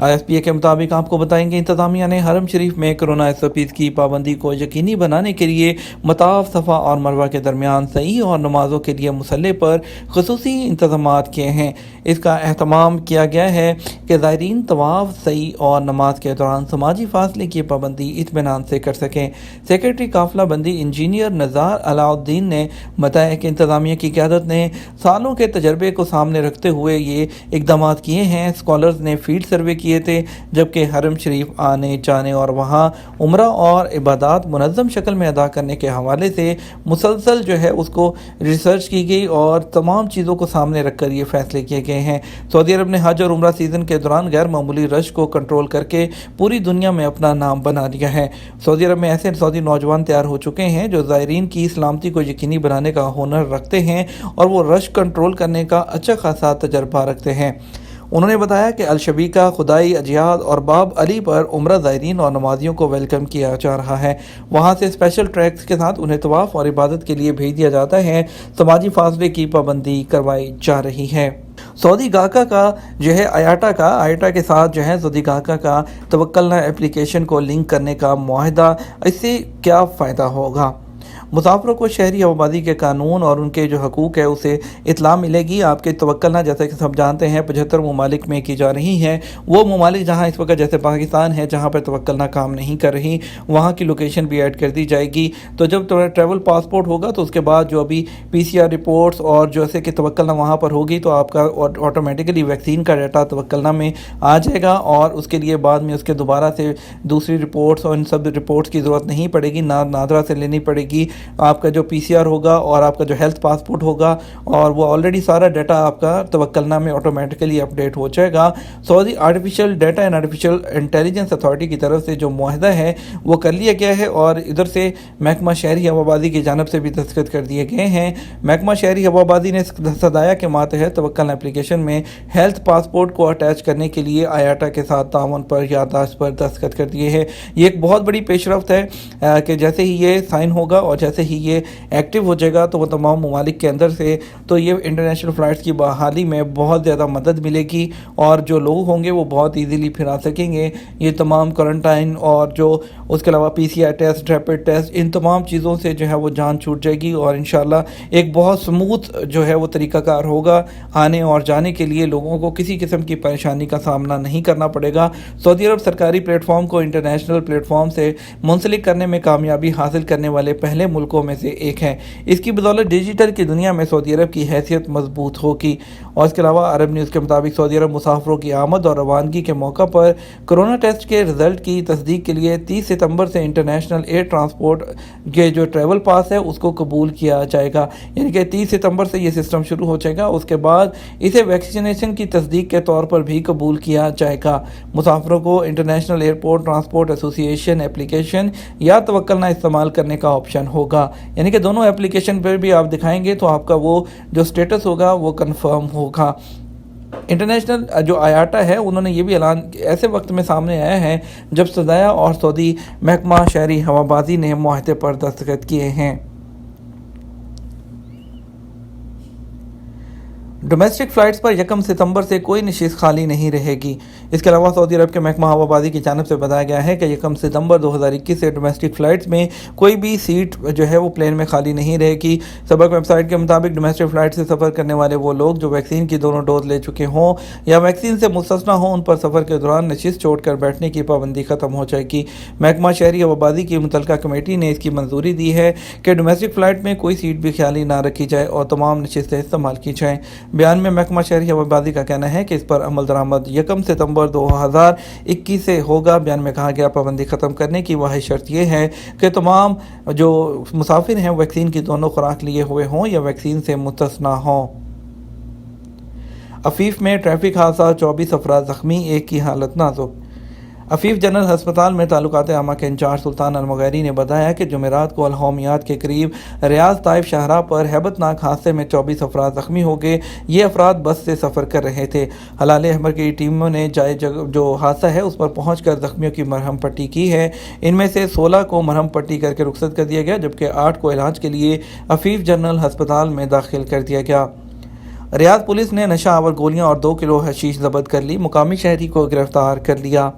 ISPA کے مطابق آپ کو بتائیں گے انتظامیہ نے حرم شریف میں کورونا SOPs کی پابندی کو یقینی بنانے کے لیے مطاف، صفا اور مروہ کے درمیان صحیح اور نمازوں کے لیے مصلی پر خصوصی انتظامات کیے ہیں۔ اس کا اہتمام کیا گیا ہے کہ زائرین طواف، سعی اور نماز کے دوران سماجی فاصلے کی پابندی اطمینان سے کر سکیں۔ سیکرٹری قافلہ بندی انجینئر نزار علاء الدین نے بتایا کہ انتظامیہ کی قیادت نے سالوں کے تجربے کو سامنے رکھتے ہوئے یہ اقدامات کیے ہیں۔ اسکالرز نے فیلڈ سروے کیے تھے، جبکہ حرم شریف آنے جانے اور وہاں عمرہ اور عبادات منظم شکل میں ادا کرنے کے حوالے سے مسلسل اس کو ریسرچ کی گئی اور تمام چیزوں کو سامنے رکھ کر یہ فیصلے کیے گئے ہیں۔ سعودی عرب نے حج اور عمرہ سیزن کے دوران غیر معمولی رش کو کنٹرول کر کے پوری دنیا میں اپنا نام بنا لیا ہے۔ سعودی عرب میں ایسے سعودی نوجوان تیار ہو چکے ہیں جو زائرین کی سلامتی کو یقینی بنانے کا ہنر رکھتے ہیں اور وہ رش کنٹرول کرنے کا اچھا خاصا تجربہ رکھتے ہیں۔ انہوں نے بتایا کہ الشبیکہ، خدائی، اجیاد اور باب علی پر عمرہ زائرین اور نمازیوں کو ویلکم کیا جا رہا ہے۔ وہاں سے اسپیشل ٹریکس کے ساتھ انہیں طواف اور عبادت کے لیے بھیج دیا جاتا ہے۔ سماجی فاصلے کی پابندی کروائی جا رہی ہے۔ سعودی گاہکہ کا آیاٹا کے ساتھ سعودی گاہکہ کا توکلنا اپلیکیشن کو لنک کرنے کا معاہدہ، اس سے کیا فائدہ ہوگا؟ مسافروں کو شہری آبادی کے قانون اور ان کے جو حقوق ہے اسے اطلاع ملے گی۔ آپ کے توکلنا جیسا کہ سب جانتے ہیں 75 ممالک میں کی جا رہی ہیں۔ وہ ممالک جہاں اس وقت جیسے پاکستان ہے جہاں پر توکلنا کام نہیں کر رہی، وہاں کی لوکیشن بھی ایڈ کر دی جائے گی۔ تو جب ٹریول پاسپورٹ ہوگا تو اس کے بعد جو ابھی PCR رپورٹس اور جیسے کہ توکلنا وہاں پر ہوگی تو آپ کا آٹومیٹیکلی ویکسین کا ڈیٹا توکلنا میں آ جائے گا اور اس کے لیے بعد میں اس کے دوبارہ سے دوسری رپورٹس اور ان سب رپورٹس کی ضرورت نہیں پڑے گی، نادرا سے لینی پڑے گی۔ آپ کا جو PCR ہوگا اور آپ کا جو ہیلتھ پاسپورٹ ہوگا اور وہ آلریڈی سارا ڈیٹا آپ کا توکلنا میں آٹومیٹیکلی اپڈیٹ ہو جائے گا۔ Saudi artificial data and artificial intelligence authority کی طرف سے جو معاہدہ ہے وہ کر لیا گیا ہے اور ادھر سے محکمہ شہری ہوابازی کی جانب سے بھی دستخط کر دیے گئے ہیں۔ محکمہ شہری ہوابازی نے صدایا کے ماتحت توکلنا اپلیکیشن میں ہیلتھ پاسپورٹ کو اٹیچ کرنے کے لیے آیاٹا کے ساتھ تعاون پر یادداشت پر دستخط کر دیے ہیں۔ یہ ایک بہت بڑی پیش رفت ہے کہ جیسے ہی یہ سائن ہوگا اور جیسے ہی یہ ایکٹیو ہو جائے گا تو وہ تمام ممالک کے اندر سے تو یہ انٹرنیشنل فلائٹس کی بحالی میں بہت زیادہ مدد ملے گی اور جو لوگ ہوں گے وہ بہت ایزیلی پھر آ سکیں گے۔ یہ تمام کوارنٹائن اور جو اس کے علاوہ PCR ٹیسٹ، ریپڈ ٹیسٹ، ان تمام چیزوں سے وہ جان چھوٹ جائے گی اور انشاءاللہ ایک بہت سموتھ وہ طریقہ کار ہوگا۔ آنے اور جانے کے لیے لوگوں کو کسی قسم کی پریشانی کا سامنا نہیں کرنا پڑے گا۔ سعودی عرب سرکاری پلیٹ فارم کو انٹرنیشنل پلیٹ فارم سے منسلک کرنے میں کامیابی حاصل کرنے والے پہلے ملکوں میں سے ایک ہے۔ اس کی بدولت ڈیجیٹل کی دنیا میں سعودی عرب کی حیثیت مضبوط ہوگی۔ اور اس کے علاوہ عرب نیوز کے مطابق سعودی عرب مسافروں کی آمد اور روانگی کے موقع پر کورونا ٹیسٹ کے رزلٹ کی تصدیق کے لیے 30 ستمبر سے انٹرنیشنل ایئر ٹرانسپورٹ کے جو ٹریول پاس ہے اس کو قبول کیا جائے گا۔ یعنی کہ 30 ستمبر سے یہ سسٹم شروع ہو جائے گا۔ اس کے بعد اسے ویکسینیشن کی تصدیق کے طور پر بھی قبول کیا جائے گا۔ مسافروں کو انٹرنیشنل ایئرپورٹ ٹرانسپورٹ ایسوسی ایشن ایپلیکیشن یا توکلنا استعمال کرنے کا آپشن ہوگا۔ یعنی کہ دونوں ایپلیکیشن پر بھی آپ دکھائیں گے تو آپ کا وہ جو سٹیٹس ہوگا وہ کنفرم ہوگا۔ انٹرنیشنل جو آیاٹا ہے انہوں نے یہ بھی اعلان ایسے وقت میں سامنے آیا ہے جب صدایا اور سعودی محکمہ شہری ہوابازی نے معاہدے پر دستخط کیے ہیں۔ ڈومیسٹک فلائٹس پر 1 ستمبر سے کوئی نشست خالی نہیں رہے گی۔ اس کے علاوہ سعودی عرب کے محکمہ ہوابازی کی جانب سے بتایا گیا ہے کہ 1 ستمبر 2021 سے ڈومیسٹک فلائٹس میں کوئی بھی سیٹ وہ پلین میں خالی نہیں رہے گی۔ سبق ویب سائٹ کے مطابق ڈومیسٹک فلائٹ سے سفر کرنے والے وہ لوگ جو ویکسین کی دونوں ڈوز لے چکے ہوں یا ویکسین سے مستثنیٰ ہوں ان پر سفر کے دوران نشست چھوڑ کر بیٹھنے کی پابندی ختم ہو جائے گی۔ محکمہ شہری ہوابازی کی متعلقہ کمیٹی نے اس کی منظوری دی ہے کہ ڈومیسٹک فلائٹ میں کوئی سیٹ بھی خالی نہ رکھی جائے اور تمام نشستیں استعمال کی جائیں۔ بیان میں محکمہ شہری ہوابازی کا کہنا ہے کہ اس پر عمل درآمد 1 ستمبر 2021 سے ہوگا۔ بیان میں کہا گیا پابندی ختم کرنے کی واحد شرط یہ ہے کہ تمام جو مسافر ہیں ویکسین کی دونوں خوراک لیے ہوئے ہوں یا ویکسین سے مستثنیٰ ہوں۔ عفیف میں ٹریفک حادثہ، 24 افراد زخمی، ایک کی حالت نازک۔ عفیف جنرل ہسپتال میں تعلقات عامہ کے انچارج سلطان المغیری نے بتایا کہ جمعرات کو الحومیات کے قریب ریاض طائف شاہراہ پر ہیبت ناک حادثے میں 24 افراد زخمی ہو گئے۔ یہ افراد بس سے سفر کر رہے تھے۔ ہلال احمر کی ٹیموں نے جو حادثہ ہے اس پر پہنچ کر زخمیوں کی مرہم پٹی کی ہے۔ ان میں سے 16 کو مرہم پٹی کر کے رخصت کر دیا گیا جبکہ 8 کو علاج کے لیے عفیف جنرل ہسپتال میں داخل کر دیا گیا۔ ریاض پولیس نے نشہ آور گولیاں اور 2 کلو حشیش ضبط کر لی، مقامی شہری کو گرفتار کر لیا۔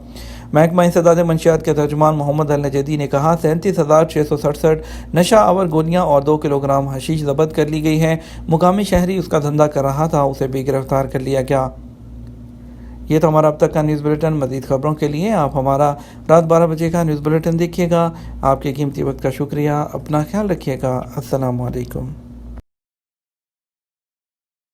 محکمہ انسداد منشیات کے ترجمان محمد النجدی نے کہا 37,667 نشہ آور گولیاں اور 2 کلو گرام حشیش ضبط کر لی گئی ہیں۔ مقامی شہری اس کا دھندہ کر رہا تھا، اسے بھی گرفتار کر لیا گیا۔ یہ تو ہمارا اب تک کا نیوز بلیٹن۔ مزید خبروں کے لیے آپ ہمارا رات 12 بجے کا نیوز بلیٹن دیکھیے گا۔ آپ کے قیمتی وقت کا شکریہ، اپنا خیال رکھیے گا۔ السلام علیکم۔